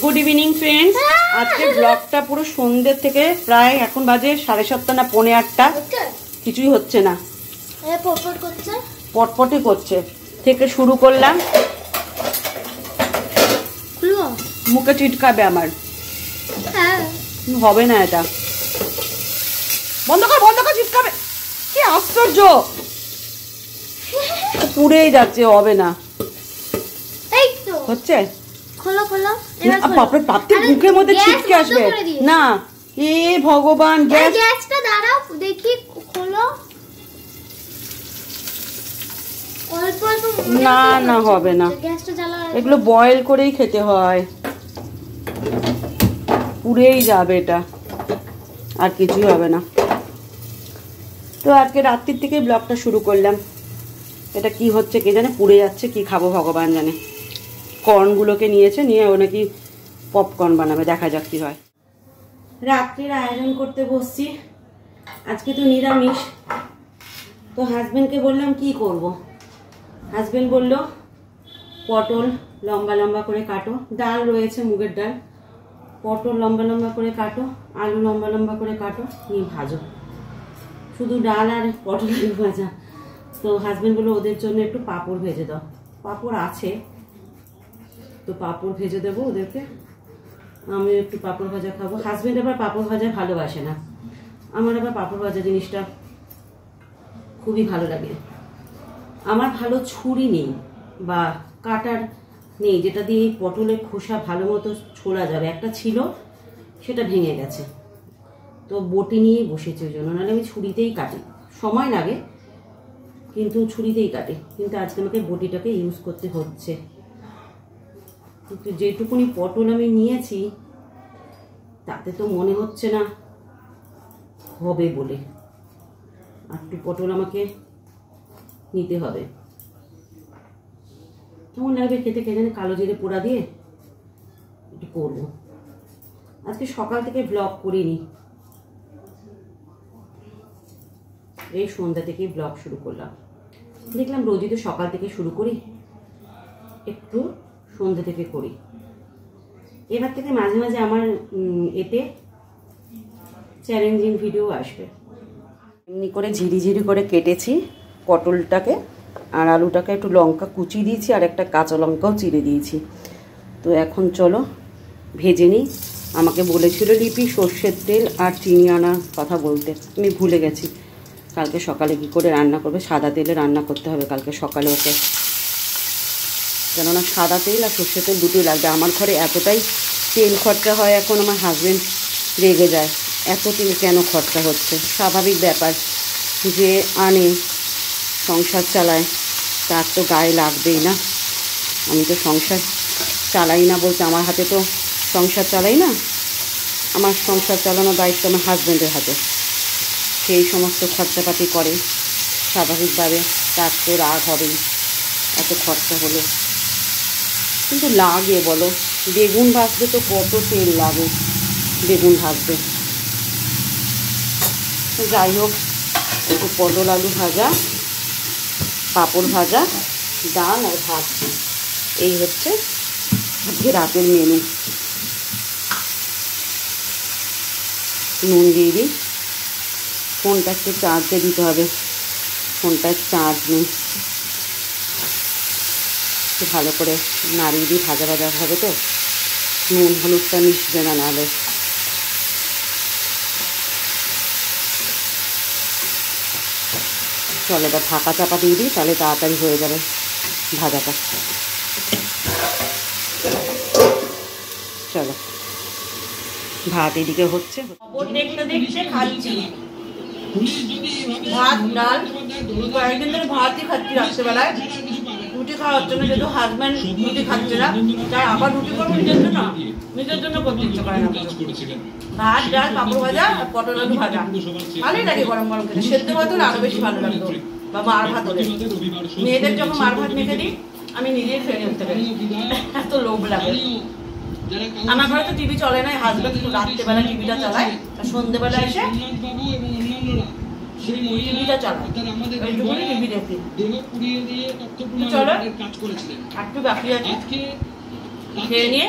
Good evening friends. আজকে ব্লগটা পুরো সন্ধ্যে থেকে প্রায় এখন বাজে 7:30 না 7:45, কিছুই হচ্ছে না, পটপটি করছে থেকে শুরু করলাম। মুখে চিটকাবে আমার, হবে না, এটা বন্ধ কর চিটকাবে। কি আশ্চর্য, পুড়েই যাচ্ছে, হবে না, হচ্ছে মুখের মধ্যে ছিটকে আসবে না। এ ভগবান, গ্যাসটা দাঁড়াও দেখি, খোলো। না না, হবে না, এগুলো বয়েল করেই খেতে হয়, পুড়েই যাবে এটা, আর কিছুই হবে না। তো আজকে রাত্রির থেকে ব্লগটা শুরু করলাম। এটা কি হচ্ছে কে জানে, পুড়ে যাচ্ছে, কি খাবো ভগবান জানে। কর্নগুলোকে নিয়েছে, নিয়ে ও নাকি পপকর্ন বানাবে, দেখা যাক কি হয়। রাত্রির আয়োজন করতে বসছি, আজকে তো নিরামিষ। তো হাজবেন্ডকে বললাম কি করব। হাজবেন্ড বলল পটল লম্বা লম্বা করে কাটো, ডাল রয়েছে মুগের ডাল, পটল লম্বা লম্বা করে কাটো, আলু লম্বা লম্বা করে কাটো, নিয়ে ভাজো। শুধু ডাল আর পটল আলু ভাজা। তো হাজবেন্ড বললো ওদের জন্য একটু পাঁপড় ভেজে দাও। পাঁপড় আছে, তো পাঁপড় ভেজে দেবো ওদেরকে, আমি একটু পাঁপড় ভাজা খাবো। হাজবেন্ড আবার পাঁপড় ভাজা ভালোবাসে না, আমার আবার পাঁপড় ভাজা জিনিসটা খুবই ভালো লাগে। আমার ভালো ছুরি নেই বা কাটার নেই, যেটা দিয়ে পটলের খোসা ভালো মতো ছোলা যাবে। একটা ছিল, সেটা ভেঙে গেছে, তো বটি নিয়ে বসেছে ওই জন্য, নাহলে আমি ছুরিতেই কাটি, সময় লাগে কিন্তু ছুরিতেই কাটি। কিন্তু আজকে আমাকে বটিটাকে ইউজ করতে হচ্ছে। কিন্তু যেটুকুনি পটল আমি নিয়েছি তাতে তো মনে হচ্ছে না হবে বলে, আর একটু পটল আমাকে নিতে হবে। কেমন লাগবে খেতে কে জানে, কালো জিরে পোড়া দিয়ে একটু করবো। আজকে সকাল থেকে ব্লগ করিনি, এই সন্ধ্যা থেকেই ব্লগ শুরু করলাম। দেখলাম রোজই তো সকাল থেকে শুরু করি, একটু সন্ধ্যা থেকে করি। এবার থেকে মাঝে মাঝে আমার এতে চ্যালেঞ্জিং ভিডিও আসবে। এমনি করে ঝিরি করে কেটেছি পটলটাকে, আর আলুটাকে একটু লঙ্কা কুচি দিয়েছি, আর একটা কাঁচা লঙ্কাও চিড়ে দিয়েছি। তো এখন চলো ভেজে নিই। আমাকে বলেছিল লিপি সর্ষের তেল আর চিনি আনার কথা বলতে, আমি ভুলে গেছি। কালকে সকালে কী করে রান্না করবে, সাদা তেলে রান্না করতে হবে কালকে সকালে ওকে, কেননা সাদা তেল আর সর্ষের তেল দুটোই লাগবে। আমার ঘরে এতটাই তেল খরচা হয় এখন, আমার হাজবেন্ড রেগে যায়, এত তেল কেন খরচা হচ্ছে। স্বাভাবিক ব্যাপার, যে আনে সংসার চালায় তার তো গায়ে লাগবেই না। আমি তো সংসার চালাই না বলতে, আমার হাতে তো সংসার চালাই না, আমার সংসার চালানোর দায়িত্ব আমার হাজবেন্ডের হাতে। সেই সমস্ত খরচাপাতি করে, স্বাভাবিকভাবে তার তো রাগ হবেই এত খরচা হলে। কিন্তু লাগে বলো, বেগুন ভাজতে তো কত তেল লাগে বেগুন ভাজতে। যাই হোক, একটু পটল আলু ভাজা, পাঁপড় ভাজা, ডাল আর ভাত, এই হচ্ছে আজকে রাতের মেনু। নুন দিয়ে দিই, ফোনটা একটু চার্জে দিতে হবে, ফোনটায় চার্জ নেই। একটু ভালো করে নাড়িয়ে দিই, ভাজা ভাজা হবে তো, নুন হলুদটা মিশবে না নাহলে। চলো এবার ঢাকা চাপা দিয়ে দিই, তাহলে তাড়াতাড়ি হয়ে যাবে ভাজাটা। চলো, ভাত এদিকে হচ্ছে, দেখতে দেখতে খাচ্ছি ভাত ডাল। কয়েকদিন ধরে ভাতই খাচ্ছি রাত্রেবেলায়, রুটি খাওয়ার জন্য, যেহেতু হাজব্যান্ড রুটি খাচ্ছে না, তাই আবার রুটি করবো নিজের জন্য করতে ইচ্ছে করে না। ভাত ডাল পাঁপড় ভাজা আর পটল আলু ভাজা ভালোই লাগে গরম গরম খেতে। সেদ্ধ ভাত হলে আরো বেশি ভালো লাগতো, বা মার ভাত হলে। মেয়েদের যখন মার ভাত মেখে দিই আমি নিজেই খেয়ে নিতে পারি, এত লোভ লাগে। আমার ঘরে তো টিভি চলে না, হাজব্যান্ড রাত্রেবেলা টিভিটা চালায়, আর সন্ধ্যেবেলা এসে টিভিটা চালায়, ওইটুকুনি টিভি দেখি। চলো একটু বাকি আছে, খেয়ে নিয়ে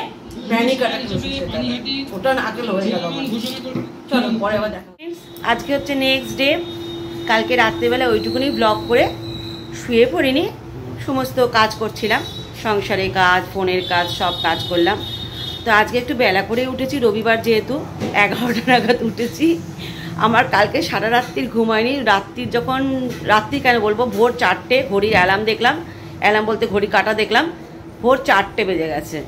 ওটা নাকেল হয়ে গেল আমার। চলো পরে আবার দেখা। আজকে হচ্ছে নেক্সট ডে। কালকে রাত্রেবেলা ওইটুকুনি ব্লগ করে শুয়ে পড়িনি, সমস্ত কাজ করছিলাম, সংসারের কাজ, ফোনের কাজ, সব কাজ করলাম। তো আজকে একটু বেলা করে উঠেছি, রবিবার যেহেতু 11টা নাগাদ উঠেছি। আমার কালকে সারা রাত্রির ঘুম হয়নি। রাত্রি কেন বলবো, ভোর 4টে ঘড়ির অ্যালার্ম দেখলাম, অ্যালার্ম বলতে ঘড়ি কাটা দেখলাম, ভোর 4টে বেজে গেছে।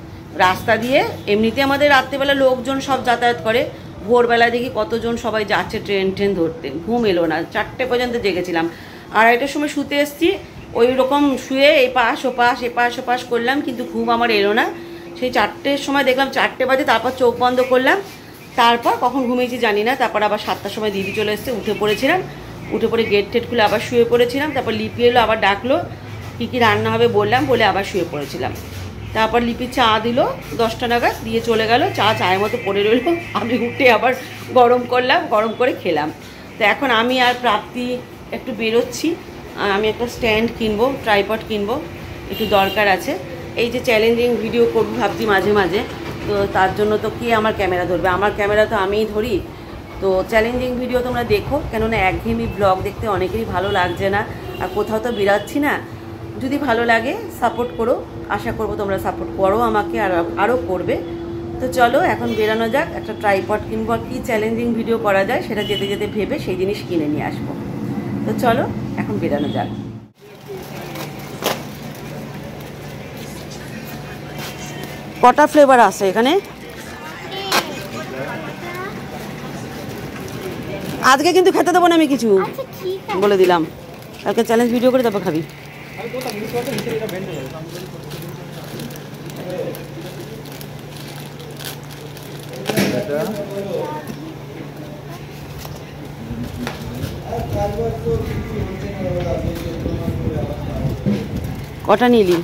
রাস্তা দিয়ে এমনিতে আমাদের রাত্রেবেলা লোকজন সব যাতায়াত করে, ভোরবেলা দেখি কতজন সবাই যাচ্ছে ট্রেন ধরতে। ঘুম এলো না, 4টে পর্যন্ত জেগেছিলাম। 2:30টার সময় শুতে এসেছি, ওই রকম শুয়ে এপাশ ওপাশ করলাম, কিন্তু ঘুম আমার এলো না। সেই 4টের সময় দেখলাম 4টে বাজে, তারপর চোখ বন্ধ করলাম। তারপর কখন ঘুমিয়েছি জানি না। তারপর আবার 7টার সময় দিদি চলে এসছে, উঠে পড়েছিলাম। উঠে পড়ে গেট টেট খুলে আবার শুয়ে পড়েছিলাম। তারপর লিপি এলো, আবার ডাকলো, কী রান্না হবে বললাম, বলে আবার শুয়ে পড়েছিলাম। তারপর লিপি চা দিল 10টা নাগাদ, দিয়ে চলে গেল। চায়ের মতো পড়ে রইল। আমি উঠে আবার গরম করলাম, গরম করে খেলাম। তো এখন আমি আর প্রাপ্তি একটু বেরোচ্ছি। আমি একটা স্ট্যান্ড কিনবো, ট্রাইপড কিনবো, একটু দরকার আছে। এই যে চ্যালেঞ্জিং ভিডিও করবো ভাবছি মাঝে মাঝে, তো তার জন্য তো কে আমার ক্যামেরা ধরবে? আমার ক্যামেরা তো আমিই ধরি। তো চ্যালেঞ্জিং ভিডিও তোমরা দেখো, কেননা একঘেয়েমি ব্লগ দেখতে অনেকেরই ভালো লাগছে না, আর কোথাও তো বেরাচ্ছি না। যদি ভালো লাগে সাপোর্ট করো, আশা করবো তোমরা সাপোর্ট করো আমাকে, আর আরও করবে। তো চলো এখন বেরানো যাক। একটা ট্রাইপড কিনবো, আর কী চ্যালেঞ্জিং ভিডিও করা যায় সেটা যেতে যেতে ভেবে সেই জিনিস কিনে নিয়ে আসবো। তো চলো এখন বেরানো যাক। কটা ফ্লেভার আছে এখানে? আজকে কিন্তু খেতে দেবো না আমি কিছু, বলে দিলাম। কালকে চ্যালেঞ্জ ভিডিও করে তারপর খাবি। কটা নিলি?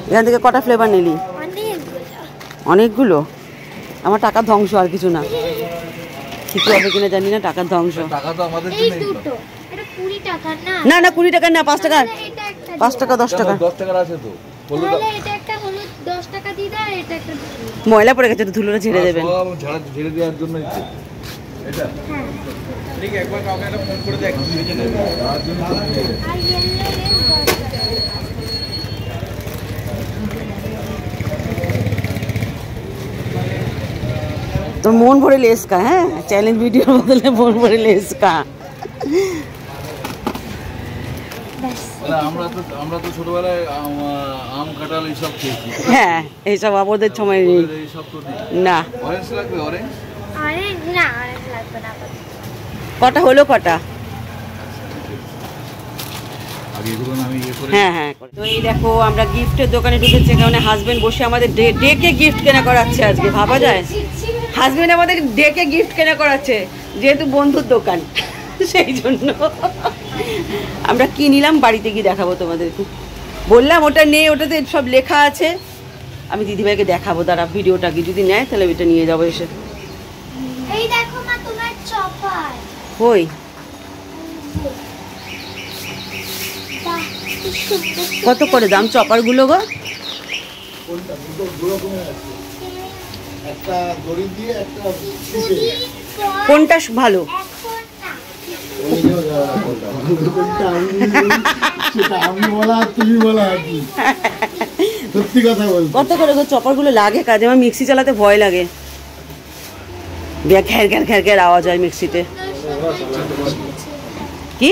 এখান থেকে কটা ফ্লেভার নিলি? অনেকগুলো। আমার টাকা ধ্বংস, আর কিছু না। কিছু হবে কিনা জানি না, টাকার ধ্বংস। না না 20 টাকা না, 5 টাকা, 5 টাকা 10 টাকা। ময়লা পড়ে গেছে তো, ধুলোটা ঝেড়ে দেবেন। তোর মন ভরে লেস কা, হ্যাঁ চ্যালেঞ্জ ভিডিওর বদলে মন ভরে লেস কা। আমরা তো ছোটবেলায় আম কাঁঠাল এইসব খেয়েছি। হ্যাঁ এইসব আমাদের সময় নেই না। অরেঞ্জ লাগবে? অরেঞ্জ না, অরেঞ্জ লাগবে না। কটা হলো? কটা? হ্যাঁ হ্যাঁ। তো এই দেখো আমরা গিফটের দোকানে ঢুকেছি, কারণ হাজবেন্ড বসে আমাদের ডেকে গিফট কেনা করাচ্ছে। আজকে ভাবা যায়, হাজবেন্ড আমাদের ডেকে গিফট কেনা করাচ্ছে, যেহেতু বন্ধুর দোকান সেই জন্য। আমরা কি নিলাম বাড়িতে গিয়ে দেখাবো তোমাদেরকে। বললাম ওটা নেই, ওটাতে সব লেখা আছে। আমি দিদিভাইকে দেখাবো, দাঁড়া ভিডিওটা কি যদি নেয় তাহলে ওইটা নিয়ে যাবো এসে। এই দেখো মা তোমার চপার। কই? কত করে দাম চপার গুলো গো? কোনটা ভালো? কত করে গো চপার গুলো? লাগে কাজে, আমার মিক্সি চালাতে ভয় লাগে, ঘ্যার ঘ্যার ঘ্যার ঘ্যার আওয়াজ হয় মিক্সিতে। কি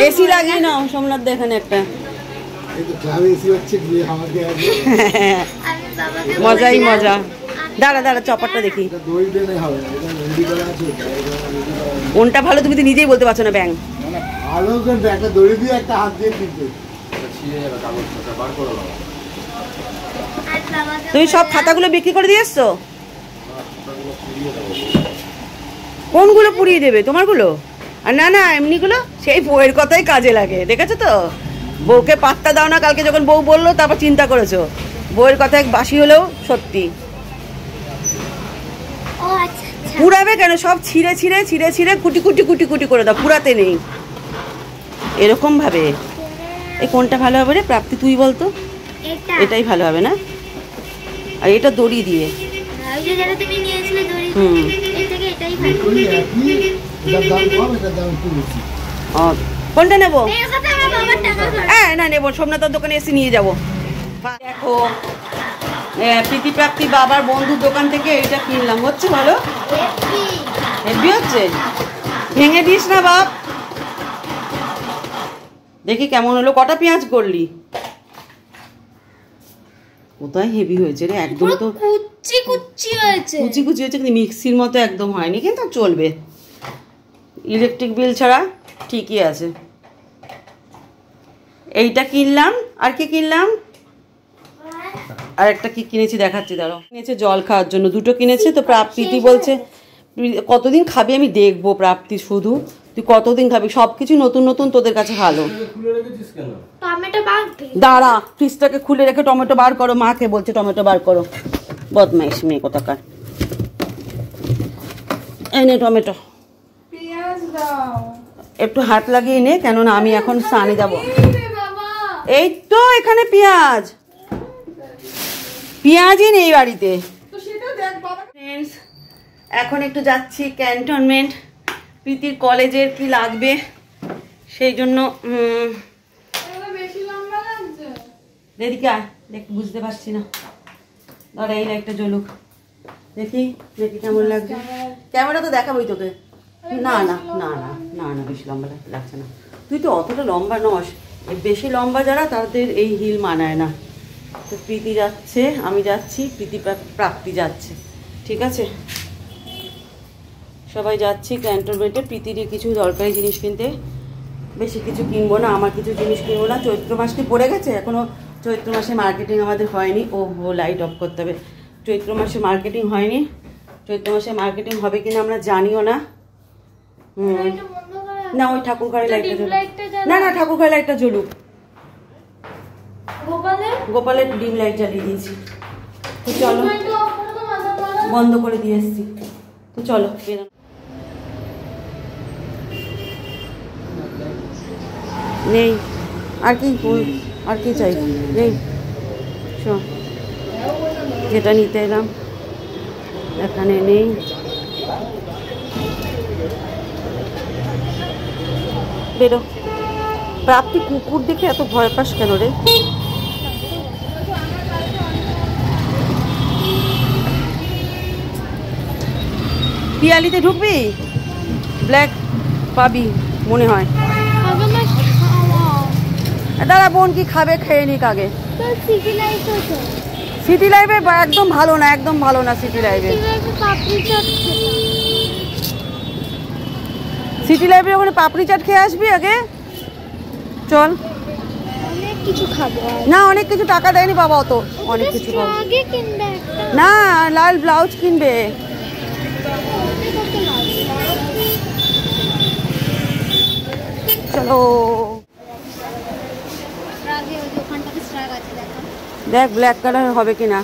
এসি লাগিয়ে নাও সোমনাথ, এখানে একটা মজাই মজা। দাঁড়া দাঁড়া চপারটা দেখি কোনটা ভালো, তুমি তো নিজেই বলতে পারছো না। ব্যাং তুমি সব খাতাগুলো বিক্রি করে দিয়ে এসছো? কোনগুলো পুড়িয়ে দেবে? তোমারগুলো? আর না না এমনিগুলো সেই বউয়ের কথাই কাজে লাগে, দেখেছো তো? বউকে পাত্তা দাও না, কালকে যখন বউ বললো তারপর চিন্তা করেছো। বউয়ের কথায় বাসি হলেও সত্যি। ও পুরাবে কেন? সব ছিঁড়ে ছিঁড়ে ছিঁড়ে ছিঁড়ে কুটি কুটি কুটি কুটি করে দাও, পুরাতে নেই এরকম ভাবে। এই কোনটা ভালো হবে রে প্রাপ্তি, তুই বলতো? এটা এটাই ভালো হবে না? আর এটা দড়ি দিয়ে। ওই যে যেটা তুমি নিয়েছিলে দড়ি, হুম। এর থেকে এটাই ভালো। ও, কোনটা নেবো? এর কথা আমার বাবার টাকা খরচ। হ্যাঁ না নেবো, সোমনাথের দোকানে এসে নিয়ে যাবো। দেখো প্রীতি প্রাপ্তি বাবার বন্ধুর দোকান থেকে এটা কিনলাম, হচ্ছে ভালো? হেভি। হেভি হচ্ছে? ভেঙে দিস না বাপ। দেখি কেমন হলো। কটা পেঁয়াজ করলি? কোথায় হেভি হয়েছে রে, একদম তো কুচি কুচি হয়েছে। কুচি কুচি হয়েছে, কিন্তু মিক্সির মতো একদম হয়নি, কিন্তু চলবে। ইলেকট্রিক বিল ছাড়া ঠিকই আছে। এইটা কিনলাম। আর কি কিনলাম? আর একটা কি কিনেছি দেখাচ্ছি, দাঁড়াও। কিনেছে জল খাওয়ার জন্য, দুটো কিনেছে। তো প্রাপ্তি বলছে কতদিন খাবি আমি দেখবো। প্রাপ্তি শুধু তুই কতদিন খাবি, সবকিছু নতুন নতুন তোদের কাছে ভালো। টমেটো বাগবে। দাঁড়া, ফ্রিজটাকে খুলে রেখে টমেটো বার করো। মাকে বলছে টমেটো বার করো, বদমাইশ মেয়ে কোথাকার। এই নে টমেটো, একটু হাত লাগিয়ে নে, কেননা আমি এখন স্নানে যাবো। এই তো এখানে পেঁয়াজ, পেঁয়াজই নেই বাড়িতে। ফ্রেন্ডস, এখন একটু যাচ্ছি ক্যান্টনমেন্ট, প্রীতির কলেজের কি লাগবে সেই জন্য। এদিকে আয়, দেখ, বুঝতে পারছি না। ধর এই লাইটটা জ্বলুক, দেখি দেখি কেমন লাগছে। ক্যামেরা তো দেখাবোই তোকে। না না না না না না, বেশি লম্বা লাগছে না। তুই তো অতটা লম্বা নস, বেশি লম্বা যারা তাদের এই হিল মানায় না। তো প্রীতি যাচ্ছে, আমি যাচ্ছি, প্রীতি প্রাপ্তি যাচ্ছে, ঠিক আছে? সবাই যাচ্ছি ক্যান্টনমেন্টে। প্রীতির কিছু দরকারি জিনিস কিনতে, বেশি কিছু কিনবো না, আমার কিছু জিনিস কিনবো না। চৈত্র মাসটি পড়ে গেছে, এখনও চৈত্র মাসে মার্কেটিং আমাদের হয়নি। ও লাইট অফ করতে হবে। চৈত্র মাসে মার্কেটিং হয়নি, চৈত্র মাসে মার্কেটিং হবে কিনা আমরা জানিও না। না, ওই ঠাকুর ঘরের লাইটটা জ্বলুক। না না, ঠাকুর ঘরের লাইটটা জ্বলুক। গোপালের ডিম লাইট জ্বালিয়ে দিয়েছি। তো চলো, বন্ধ করে দিয়ে এসছি। তো চলো বেরো। নেই আর কি, আর কি চাই? নেই, শোন, যেটা নিতে এলাম এখানে নেই। বেরো। প্রাপ্তি, কুকুর দেখে এত ভয় পাস কেন রে? পিয়ালিতে ঢুকবি? ব্ল্যাক পাবি মনে হয়। দাঁড়া, বোন কি খাবে, খেয়ে নিক আগে। সিটি লাইফে একদম ভালো না, একদম ভালো না সিটি লাইফে। সিটি লাইফে ওখানে পাপড়ি চাট খেয়ে আসবি আগে, চল। কিছু খাবো না, অনেক কিছু টাকা দেয়নি বাবা, অত অনেক কিছু খাবো না। লাল ব্লাউজ কিনবে। চলো দেখ ব্ল্যাক কালার হবে কিনা।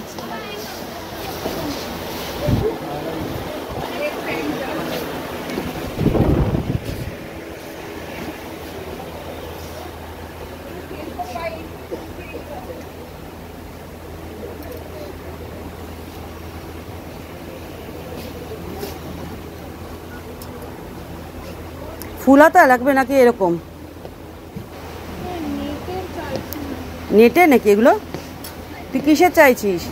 ফুলাতা লাগবে নাকি এরকম? নেটে নাকি এগুলো? তুই কিসের চাইছিস?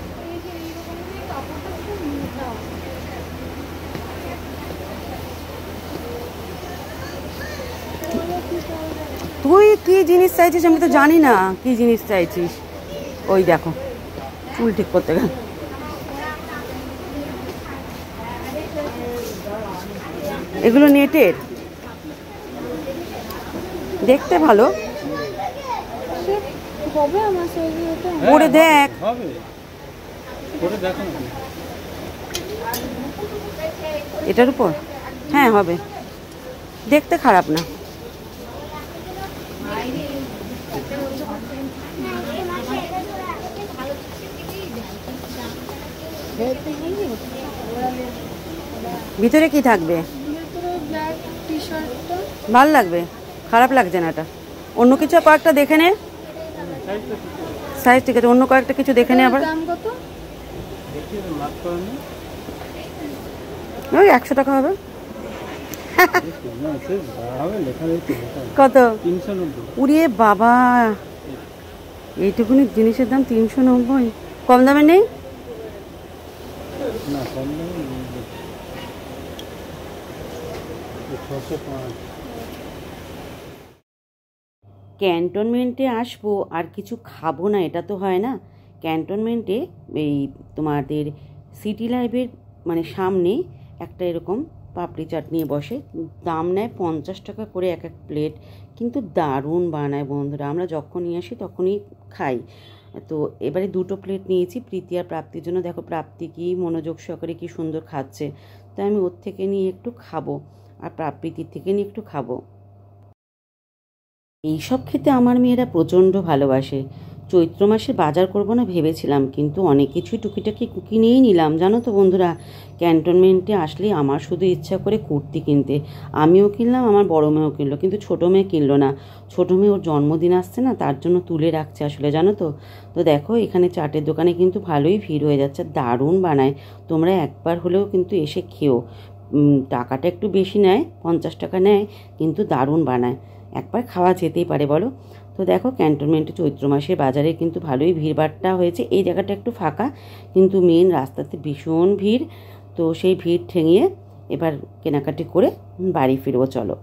তুই কি জিনিস চাইছিস আমি তো জানি না কি জিনিস চাইছিস। ওই দেখো, চুল ঠিক করতে গেল। এগুলো নেটের, দেখতে ভালো। পরে দেখ, এটার উপর হ্যাঁ হবে, দেখতে খারাপ না। ভিতরে কি থাকবে? ব্ল্যাক টি শার্টটা ভাল লাগবে, খারাপ লাগছে না এটা। অন্য কিছু কয়েকটা দেখে নে, সাইজ ঠিক আছে, অন্য কয়েকটা কিছু দেখে নে আবার। দাম কত? ওই 100 টাকা হবে। কত? উড়িয়ে বাবা, এইটুকুনি জিনিসের দাম 390। কম দামে নেই? ক্যান্টনমেন্টে আসবো আর কিছু খাবো না, এটা তো হয় না। ক্যান্টনমেন্টে এই তোমাদের সিটি লাইফের মানে সামনে একটা এরকম পাপড়ি চাট নিয়ে বসে, দাম নেয় 50 টাকা করে এক এক প্লেট, কিন্তু দারুণ বানায় বন্ধুরা। আমরা যখন নিয়ে আসি তখনই খাই। তো এবারে 2টো প্লেট নিয়েছি প্রীতি আর প্রাপ্তির জন্য। দেখো প্রাপ্তি কি মনোযোগ সহকারে কি সুন্দর খাচ্ছে, তাই আমি ওর থেকে নিয়ে একটু খাবো আর প্রীতির থেকে নিয়ে একটু খাবো। এইসব খেতে আমার মেয়েরা প্রচণ্ড ভালোবাসে। চৈত্র মাসে বাজার করব না ভেবেছিলাম, কিন্তু অনেক কিছুই টুকিটাকি কিনেই নিলাম জানো তো বন্ধুরা। ক্যান্টনমেন্টে আসলে আমার শুধু ইচ্ছা করে কুর্তি কিনতে, আমিও কিনলাম, আমার বড় মেয়েও কিনলো, কিন্তু ছোটো মেয়ে কিনলো না। ছোটো মেয়ে ওর জন্মদিন আসছে না, তার জন্য তুলে রাখছে আসলে জানো তো। তো দেখো এখানে চাটের দোকানে কিন্তু ভালোই ভিড় হয়ে যাচ্ছে, দারুণ বানায়। তোমরা একবার হলেও কিন্তু এসে খেও। টাকাটা একটু বেশি নেয়, 50 টাকা নেয়, কিন্তু দারুণ বানায়, একবার খাওয়া যেতেই পারে বলো। তো দেখো ক্যান্টনমেন্টে চৈত্র মাসের বাজারে কিন্তু ভালোই ভিড়ভাট্টা হয়েছে। এই জায়গাটা একটু ফাঁকা, কিন্তু মেন রাস্তাতে ভীষণ ভিড়। তো সেই ভিড় ঠেঙিয়ে এবার কেনাকাটি করে বাড়ি ফিরবো। চলো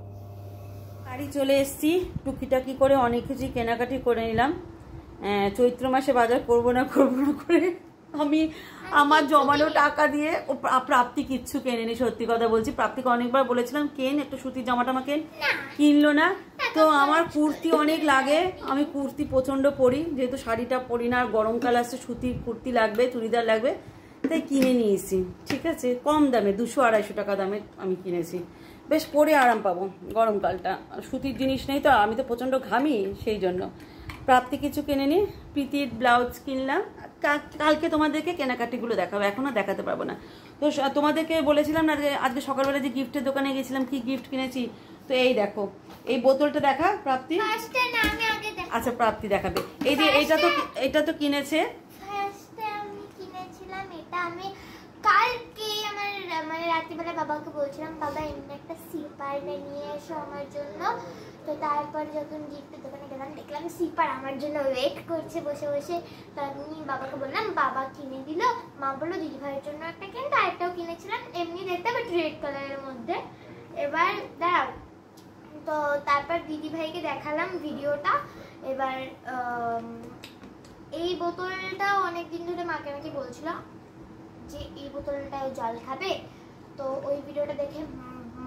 বাড়ি চলে এসেছি, টুকিটাকি করে অনেক কিছুই কেনাকাটি করে নিলাম। চৈত্র মাসে বাজার করবো না করে আমি আমার জমানো টাকা দিয়ে প্রাপ্তি কিচ্ছু কেনেনি, সত্যি কথা বলছি। প্রাপ্তিকে অনেকবার বলেছিলাম কেন, একটা সুতির জামা টামা কেন, কিনলো না। তো আমার কুর্তি অনেক লাগে, আমি কুর্তি প্রচণ্ড পরি, যেহেতু শাড়িটা পরি না, আর গরমকাল আসছে সুতির কুর্তি লাগবে, চুড়িদার লাগবে, তাই কিনে নিয়েছি। ঠিক আছে, কম দামে 200-250 টাকা দামে আমি কিনেছি, বেশ পরে আরাম পাবো গরমকালটা। সুতির জিনিস নেই তো, আমি তো প্রচণ্ড ঘামি, সেই জন্য। প্রাপ্তি কিছু কিনে নি, প্রীতির ব্লাউজ কিনলাম। কালকে তোমাদেরকে কেনাকাটিগুলো দেখাবো, এখনও দেখাতে পারবো না। তো তোমাদেরকে বলেছিলাম না যে আজকে সকালবেলা যে গিফটের দোকানে গেছিলাম, কি গিফট কিনেছি। তো এই দেখো, এই বোতলটা দেখা প্রাপ্তি। আচ্ছা প্রাপ্তি দেখাবে। এই যে এটা তো কিনেছে। আমি কিনেছিলাম এটা, আমি কালকে মানে রাত্রিবেলা বাবাকে বলছিলাম বাবা এমনি একটা সিপার নিয়ে এসো আমার জন্য। তো তারপর যখন গিফটের দোকানে গেলাম দেখলাম সিপার আমার জন্য ওয়েট করছে বসে বসে। তো আমি বাবাকে বললাম, বাবা কিনে দিল। মা বললো দিদি ভাইয়ের জন্য একটা কিনতে, আরেকটাও কিনেছিলাম এমনি দেখতে, বাট রেড কালারের মধ্যে। এবার দাঁড়াও, তো তারপর দিদি ভাইকে দেখালাম ভিডিওটা। এবার এই বোতলটা অনেকদিন ধরে মাকে আমাকে বলছিল যে এই বোতলটাও জল খাবে। তো ওই ভিডিওটা দেখে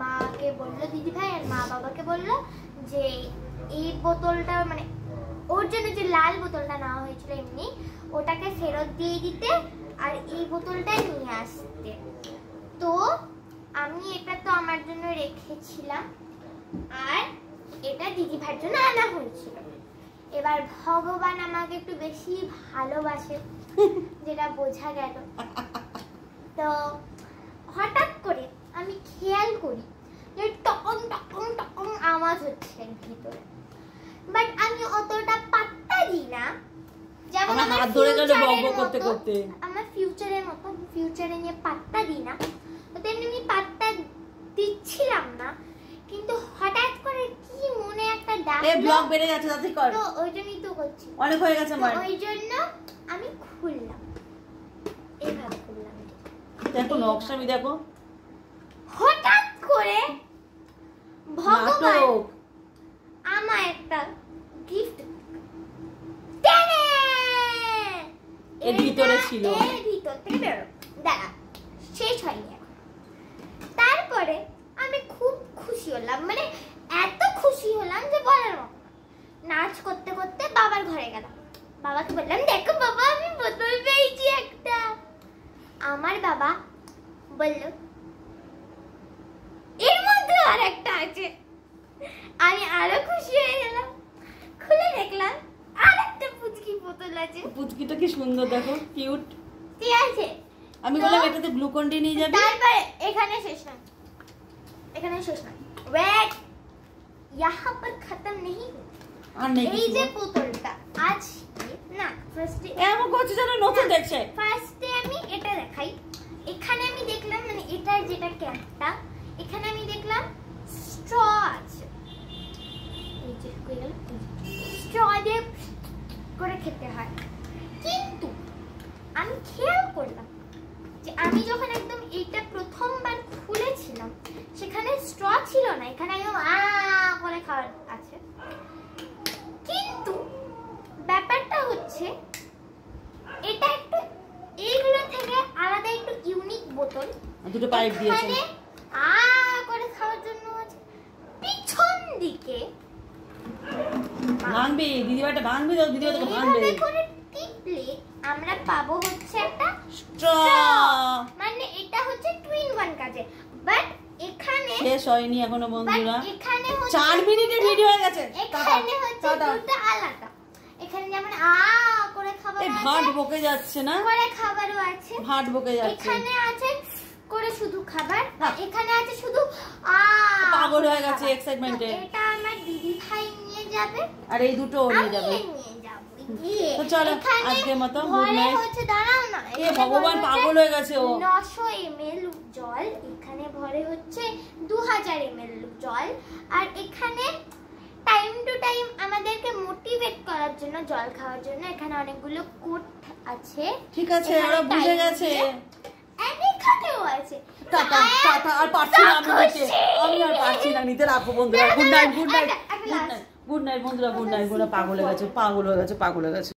মাকে বললো দিদি ভাই, আর মা বাবাকে বললো যে এই বোতলটা মানে ওর জন্য যে লাল বোতলটা নেওয়া হয়েছিল এমনি, ওটাকে ফেরত দিয়ে দিতে আর এই বোতলটাই নিয়ে আসতে। তো আমি এটা তো আমার জন্য রেখেছিলাম, আর এটা দিদি ভাইয়ের জন্য আনা হয়েছিল। এবার ভগবান আমাকে একটু বেশি ভালোবাসে, যেটা বোঝা গেল। তো হঠাৎ করে আমি খেয়াল করি যে টকং টকং টকং আওয়াজ হচ্ছে ভিতরে, বাট আমি অতটা পাত্তা দিই না। যেমন আমার ফিউচারের মতো ফিউচারে নিয়ে পাত্তা দিই না, তো তেমনি আমি পাত্তা দিচ্ছিলাম না। কিন্তু হঠাৎ করে কি মনে একটা ডাক, ব্লগ বেড়ে যাচ্ছে, তাতে কর। তো ওই জন্যই তো করছি, অনেক হয়ে গেছে আমার। ওই জন্য আমি খুললাম, এইভাবে খুললাম। দেখো নকশামি দেখো, হঠাৎ করে ভগবান আমার একটা গিফট এর ভিতরে ছিল, এর ভিতর থেকে বেরো। দাঁড়া, শেষ হয়নি এখন। তারপরে আমি খুব খুশি হলাম, মানে এত খুশি হলাম যে বলার মতো না। নাচ করতে করতে বাবার ঘরে গেলাম, বাবাকে বললাম দেখো বাবা আমি বোতল পেয়েছি একটা। আমার বাবা বলল এর মধ্যে আর একটা আছে। আমি আরো খুশি হয়ে গেলাম, খুলে দেখলাম আর একটা পুচকি বোতল আছে। পুচকিটা কি সুন্দর দেখো, কিউট। ঠিক আছে, আমি বললাম এটাতে গ্লুকন ডি নিয়ে যাবি। তারপরে এখানে শেষ না, ওয়েট, यहाँ पर खत्म नहीं আর নেই এই কিছু। যে বোতলটা আজ না ফার্স্টে এমন করছে যেন নতুন দেখছে। ফার্স্টে আমি এটা দেখাই। এখানে আমি দেখলাম মানে এটার যেটা ক্যাপটা, এখানে আমি দেখলাম স্ট্র আছে। এই যে কই গেল, স্ট্র দিয়ে করে খেতে হয়। কিন্তু আমি খেয়াল করলাম যে আমি যখন একদম এটা প্রথমবার খুলেছিলাম সেখানে স্ট্র ছিল না, এখানে করে খাওয়ার আছে। কিন্তু ব্যাপারটা হচ্ছে এটা একটু এইগুলো থেকে আলাদা, একটু ইউনিক বোতল। দুটো পাইপ দিয়েছে। এখানে করে খাওয়ার জন্য আছে। পিছন দিকে ভাঙবি দিদিভাইটা, ভাঙবি তো দিদিভাই তোকে ভাঙবে। এইভাবে করে টিপলে আমরা পাবো হচ্ছে একটা স্ট্র। মানে এটা হচ্ছে টুইন ওয়ান কাজে। বাট এখানে শেষ হয়নি এখনো বন্ধুরা, এখানে 4 মিনিটের ভিডিও হয়ে গেছে। এখানে হচ্ছে দুটো আলাদা। এখানে যেমন করে খাবার এই আছে, ভাট বকে যাচ্ছে না, করে খাবারও আছে। ভাট বকে যাচ্ছে। এখানে আছে করে শুধু খাবার, না। এখানে আছে শুধু পাগল হয়ে গেছে এক্সাইটমেন্টে। এটা আমার দিদি ভাই নিয়ে যাবে আর এই দুটো ও নিয়ে যাবে। আমি নিয়ে যাব। তো চলো আজকের মতো গুড নাইট। হচ্ছে দাঁড়াও না, এ ভগবান পাগল হয়ে গেছে ও। 900 ml জল, এখানে ভরে হচ্ছে 2000 ml জল। আর এখানে টাইম টু টাইম আমাদেরকে মোটিভেট করার জন্য, জল খাওয়ার জন্য এখানে অনেকগুলো কোট আছে। ঠিক আছে, ওরা বুঝে গেছে। এখানেও আছে। টাটা টাটা, আর পারছি না আমি নিতে, আমি আর পারছি না নিতে। রাখো বন্ধুরা, good night, good night, good night, good night বন্ধুরা, গুড নাইট। পাগল হয়ে গেছে, পাগল হয়ে গেছে, পাগল হয়ে গেছে।